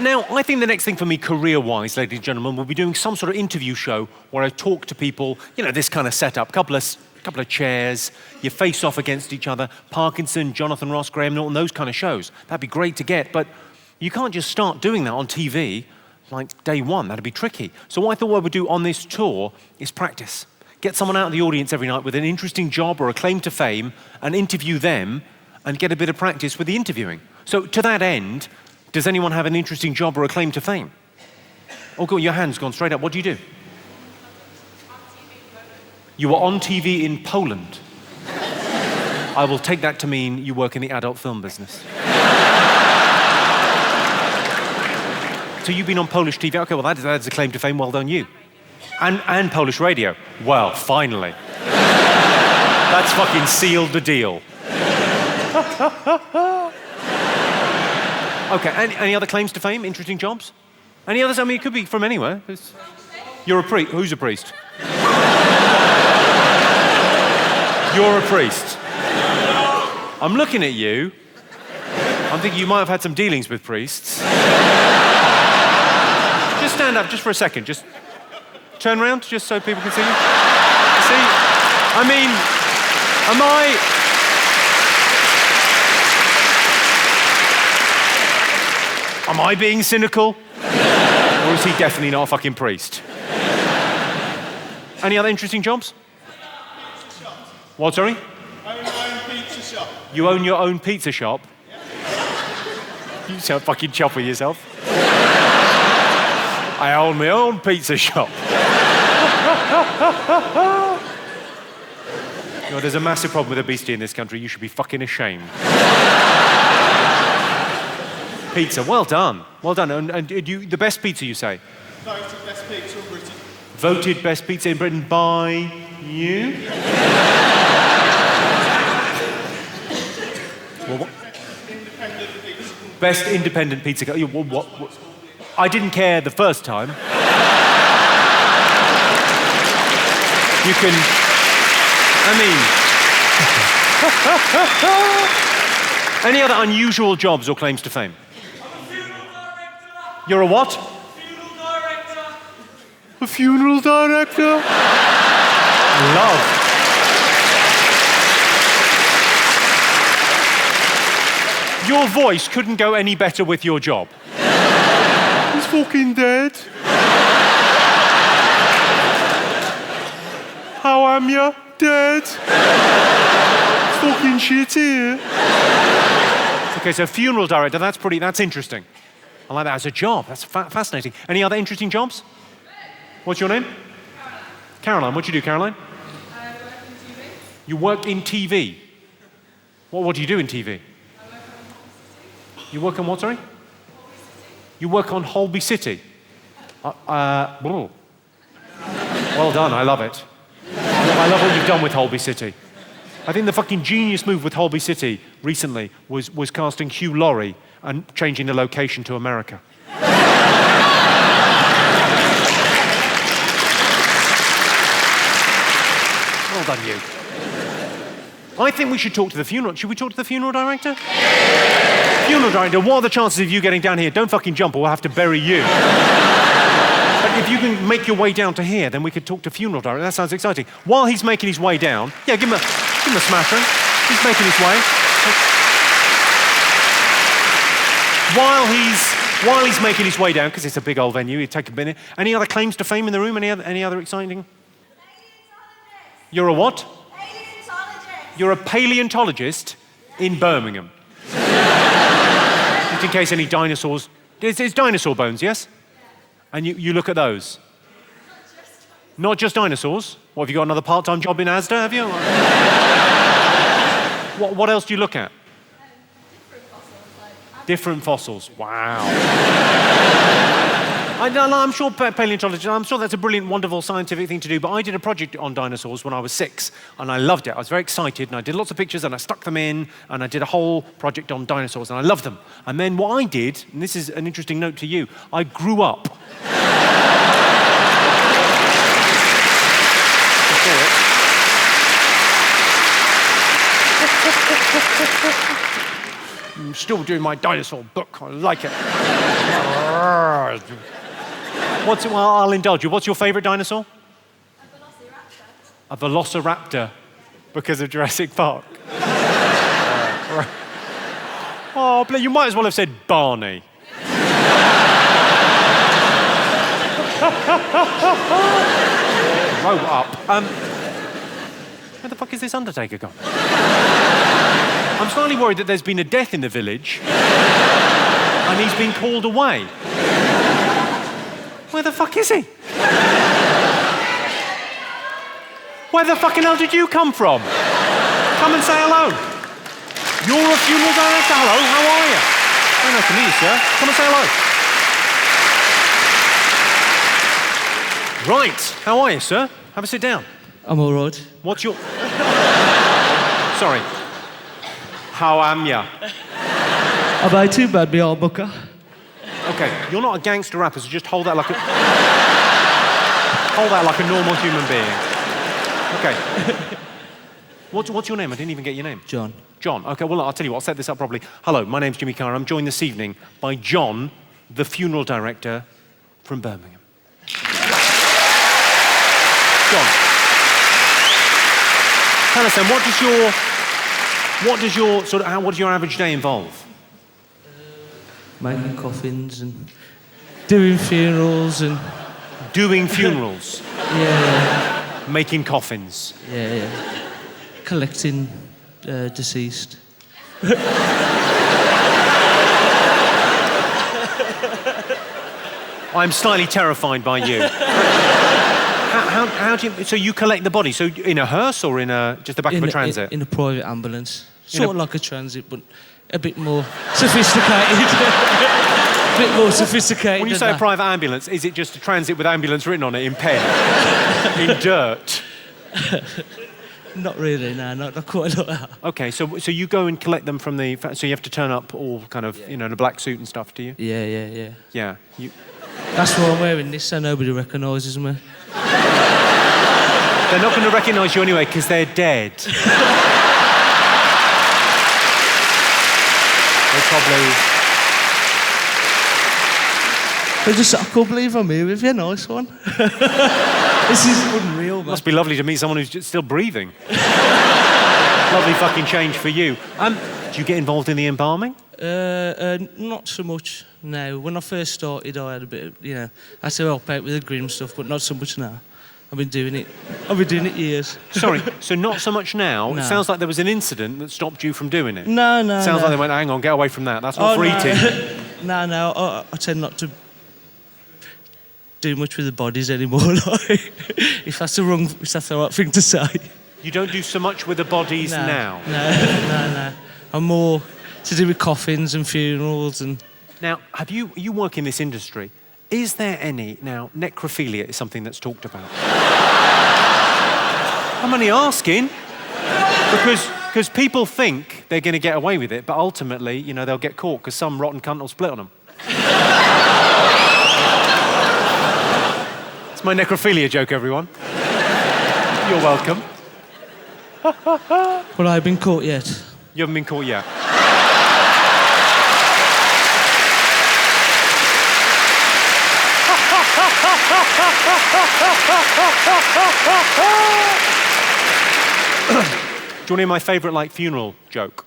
Now, I think the next thing for me, career-wise, ladies and gentlemen, will be doing some sort of interview show where I talk to people, you know, this kind of setup, couple of chairs, you face off against each other, Parkinson, Jonathan Ross, Graham Norton, those kind of shows. That'd be great to get, but you can't just start doing that on TV like day one. That'd be tricky. So what I thought I would do on this tour is practice. Get someone out of the audience every night with an interesting job or a claim to fame and interview them and get a bit of practice with the interviewing. So to that end, does anyone have an interesting job or a claim to fame? Oh, good, your hand's gone straight up. What do you do? You were on TV in Poland. I will take that to mean you work in the adult film business. So you've been on Polish TV. Okay, well, that's a claim to fame. Well done, you. And Polish radio. Well, finally. That's fucking sealed the deal. Okay, any other claims to fame? Interesting jobs? Any others? I mean, it could be from anywhere. You're a priest. Who's a priest? You're a priest. I'm looking at you. I'm thinking you might have had some dealings with priests. Just stand up, just for a second. Just turn around, just so people can see you. See? I mean, Am I being cynical? Or is he definitely not a fucking priest? Any other interesting jobs? What, sorry? I own my own pizza shop. You own your own pizza shop? You sound fucking choppy yourself. I own my own pizza shop. You know, there's a massive problem with obesity in this country. You should be fucking ashamed. Pizza, well done. Well done. And you, the best pizza, you say? Voted best pizza in Britain. Voted best pizza in Britain by you? Well, Independent pizza. best independent pizza. What? I didn't care the first time. You can, any other unusual jobs or claims to fame? You're a what? Funeral director. A funeral director? Love. Your voice couldn't go any better with your job. He's fucking dead. How am ya? Dead. It's fucking shit here. Okay, so funeral director, that's interesting. I like that as a job. That's fascinating. Any other interesting jobs? What's your name? Caroline. What do you do, Caroline? I work in TV. You work in TV? What do you do in TV? I work on Holby City. You work on what, sorry? Holby City. You work on Holby City? Well done, I love it. I love what you've done with Holby City. I think the fucking genius move with Holby City recently was casting Hugh Laurie and changing the location to America. Well done, you. I think we should talk to the funeral. Should we talk to the funeral director? Funeral director, what are the chances of you getting down here? Don't fucking jump or we'll have to bury you. But if you can make your way down to here, then we could talk to funeral director. That sounds exciting. While he's making his way down, yeah, give him a smattering. He's making his way. While he's making his way down, because it's a big old venue, he'd take a minute. Any other claims to fame in the room? Any other exciting? Paleontologist. You're a what? Paleontologist. You're a paleontologist in Birmingham. Just in case any dinosaurs. It's dinosaur bones, yes? And you look at those? Not just dinosaurs? What, have you got another part-time job in Asda, have you? What else do you look at? Different fossils. Wow. I'm sure paleontology, I'm sure that's a brilliant, wonderful scientific thing to do, but I did a project on dinosaurs when I was 6, and I loved it. I was very excited, and I did lots of pictures, and I stuck them in, and I did a whole project on dinosaurs, and I loved them. And then what I did, and this is an interesting note to you, I grew up. I'm still doing my dinosaur book. I like it. Well, I'll indulge you. What's your favourite dinosaur? A velociraptor. A velociraptor, because of Jurassic Park. Oh, but you might as well have said Barney. Grow up. Where the fuck is this Undertaker gone? I'm slightly worried that there's been a death in the village and he's been called away. Where the fuck is he? Where the fucking hell did you come from? Come and say hello. You're a funeral director. Hello, how are you? Very nice to meet you, sir. Come and say hello. Right, how are you, sir? Have a sit down. I'm all right. What's your... Sorry. How am ya? Am I too bad, me old booker? Okay, you're not a gangster rapper, so just hold that like a... hold that like a normal human being. Okay. What's your name? I didn't even get your name. John. John. Okay, well, I'll tell you what, I'll set this up properly. Hello, my name's Jimmy Carr. I'm joined this evening by John, the funeral director from Birmingham. John, tell us then, what does your average day involve? Making coffins and doing funerals and... Doing funerals? Yeah, Making coffins? yeah. Collecting deceased. I'm slightly terrified by you. How do you... So you collect the body, so in a hearse or in just the back of a transit? In a private ambulance. Sort of like a transit, but a bit more sophisticated. A bit more sophisticated. When you than say a that. private ambulance, is it just a transit with ambulance written on it in pen? In dirt? Not really, no, not quite like that. Okay, so you go and collect them from the... So you have to turn up all kind of, in a black suit and stuff, do you? Yeah. Yeah. That's why I'm wearing this, so nobody recognises me. They're not going to recognise you anyway, because they're dead. They probably... I can't believe I'm here with you, nice one. This is unreal, man. Must be lovely to meet someone who's still breathing. Lovely fucking change for you. Do you get involved in the embalming? Not so much now. When I first started, I had a bit of, I had to help out with the grim stuff, but not so much now. I've been doing it years. Sorry, so not so much now? No. It sounds like there was an incident that stopped you from doing it. No. Sounds like they went, hang on, get away from that. That's not for eating. No, I tend not to do much with the bodies anymore. Like, if that's the right thing to say. You don't do so much with the bodies now? No. I'm more to do with coffins and funerals and... Now, you work in this industry. Is there any... Now, necrophilia is something that's talked about. I'm only asking. Because people think they're going to get away with it, but ultimately, they'll get caught because some rotten cunt will split on them. It's my necrophilia joke, everyone. You're welcome. Well, I've been caught yet. You haven't been caught yet? Do you want to hear my favourite, funeral joke?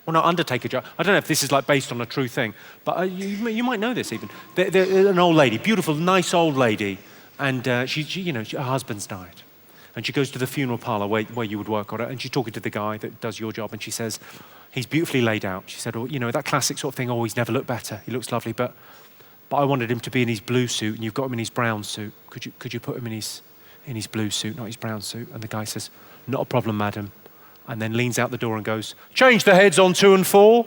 Well, no, Undertaker joke. I don't know if this is, based on a true thing, but you might know this, even. They're an old lady, beautiful, nice old lady, and her husband's died. And she goes to the funeral parlour where you would work on it, and she's talking to the guy that does your job, and she says, he's beautifully laid out. She said, that classic sort of thing, he's never looked better. He looks lovely, but I wanted him to be in his blue suit, and you've got him in his brown suit. Could you put him in his blue suit, not his brown suit? And the guy says, not a problem, madam. And then leans out the door and goes, change the heads on 2 and 4.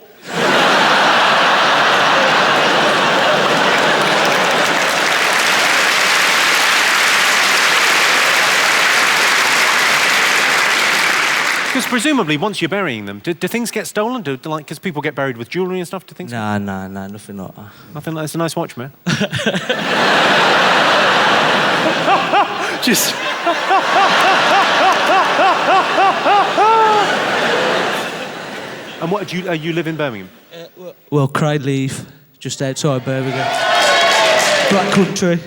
Because presumably, once you're burying them, do things get stolen? Because people get buried with jewellery and stuff, do things? No, nothing like that. Nothing like that. It's a nice watch, man. Just... And what, you live in Birmingham? Well, Craigleaf, just outside Birmingham. Black country.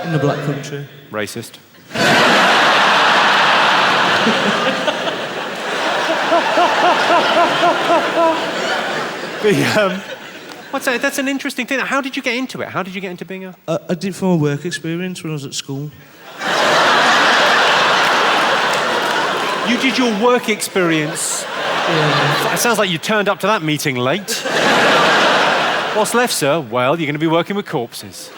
In the Black Country. Racist. That's an interesting thing. How did you get into it? How did you get into being a... I did it for my work experience when I was at school. You did your work experience. Yeah. It sounds like you turned up to that meeting late. What's left, sir? Well, you're going to be working with corpses.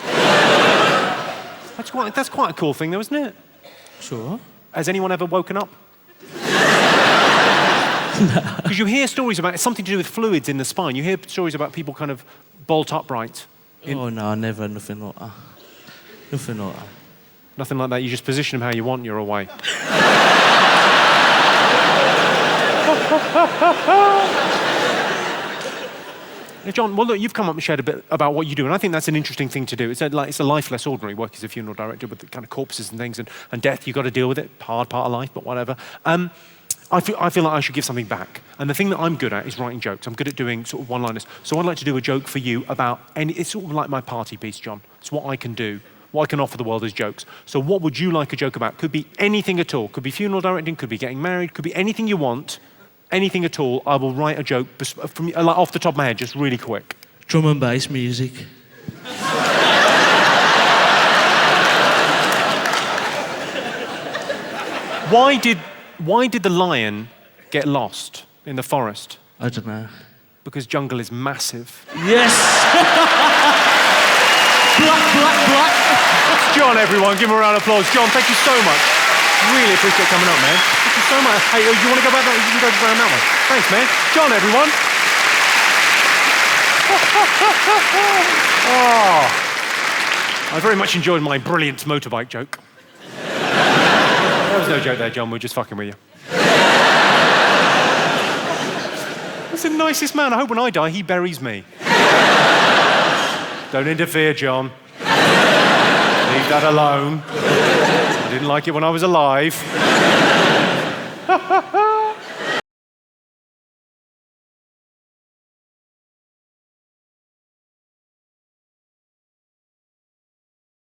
That's quite a cool thing, though, isn't it? Sure. Has anyone ever woken up? Because you hear stories about it's something to do with fluids in the spine. You hear stories about people kind of bolt upright. Oh, no, never, nothing like that. Nothing like that. Nothing like that. You just position them how you want, you're away. Now, John, well, look, you've come up and shared a bit about what you do, and I think that's an interesting thing to do. It's a life less ordinary, work as a funeral director with the kind of corpses and things and death. You've got to deal with it, hard part of life, but whatever. I feel like I should give something back. And the thing that I'm good at is writing jokes. I'm good at doing sort of one-liners. So I'd like to do a joke for you about it's sort of like my party piece, John. It's what I can do. What I can offer the world is jokes. So what would you like a joke about? Could be anything at all. Could be funeral directing, could be getting married, could be anything you want. Anything at all. I will write a joke from like off the top of my head, just really quick. Drum and bass music. Why did the lion get lost in the forest? I don't know. Because jungle is massive. Yes! Black. John, everyone, give him a round of applause. John, thank you so much. Really appreciate coming up, man. Thank you so much. Hey, you want to go back that way? You can go around that way. Thanks, man. John, everyone. Oh. I very much enjoyed my brilliant motorbike joke. There was no joke there, John. We're just fucking with you. He's the nicest man. I hope when I die, he buries me. Don't interfere, John. Leave that alone. I didn't like it when I was alive.